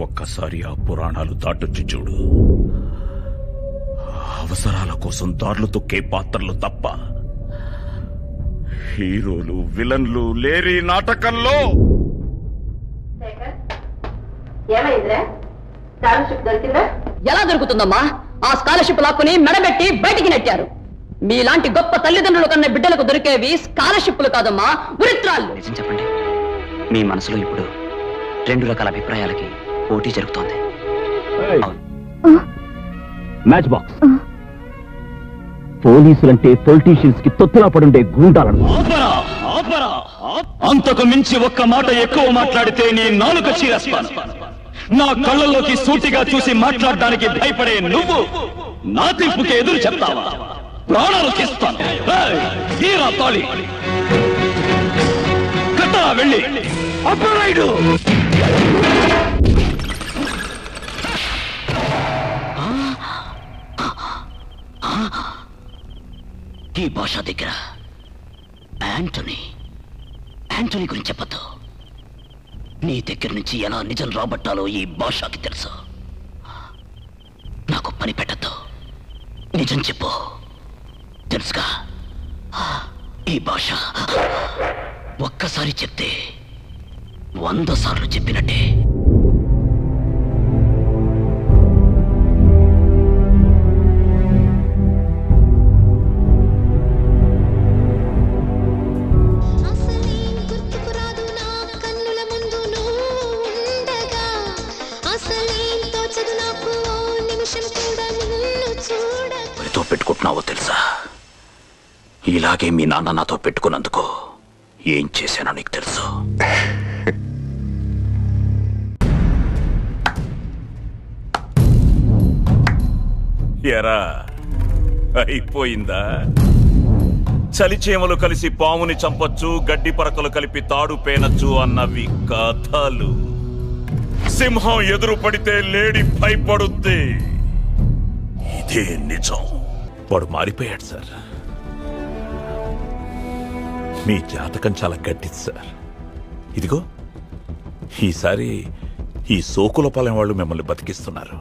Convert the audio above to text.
ఒక్కసారి ఆ పురాణాలు దాటొచ్చి చూడు. అవసరాల కోసం దారులు తొక్కే పాత్రలు తప్ప హీరోలు విలన్లు లేరి నాటకంలో. ఎలా దొరుకుతుందమ్మా? ఆ స్కాలర్షిప్ లాక్కుని మెడబెట్టి బయటికి నెట్టారు. మీలాంటి గొప్ప తల్లిదండ్రులు కన్నా బిడ్డలకు దొరికేవి స్కాలర్షిప్లు కాదమ్మా, ఉరిత్రాలు. నిజం చెప్పండి, మీ మనసులో ఇప్పుడు 2 రకాల అభిప్రాయాలకి పోటీ జరుగుతోంది. మ్యాచ్ బాక్స్ పోలీసులంటే పొలిటీషియన్స్ కి తొత్తులా పడుండే గూండాలను. అంతకు మించి ఒక్క మాట ఎక్కువ మాట్లాడితే నీ నాలుక చీరేస్తాను. నా కళ్ళల్లోకి సూటిగా చూసి మాట్లాడడానికి భయపడే నువ్వు నా తీర్పుకి ఎదురు చెప్తావా? ప్రాణాలు తీస్తాను. తీరా తాళి కట్టరా వెళ్ళి. అప్పరాయుడు ఈ భాష దగ్గర యాంటనీ గురించి చెప్పద్దు. నీ దగ్గర నుంచి ఎలా నిజం రాబట్టాలో ఈ భాషకి తెలుసు. నాకు పని పెట్టద్దు, నిజం చెప్పు. తెలుసుగా, ఈ భాష ఒక్కసారి చెప్తే 100 సార్లు చెప్పినట్టే. ఎవరితో పెట్టుకుంటున్నావో తెలుసా? ఇలాగే మీ నాన్న నాతో పెట్టుకున్నందుకు ఏం చేశానో నీకు తెలుసు. ఎరా అయిపోయిందా? చలిచేమలు కలిసి పాముని చంపొచ్చు, గడ్డి పరకలు కలిపి తాడు పేనచ్చు అన్నవి కథలు. సింహం ఎదురు పడితే లేడి భయపడుద్ది. ఇదే నిజం. వాడు మారిపోయాడు సార్. మీ జాతకం చాలా గట్టిది సార్. ఇదిగో ఈసారి ఈ సోకుల పాలెం వాళ్ళు మిమ్మల్ని బతికిస్తున్నారు.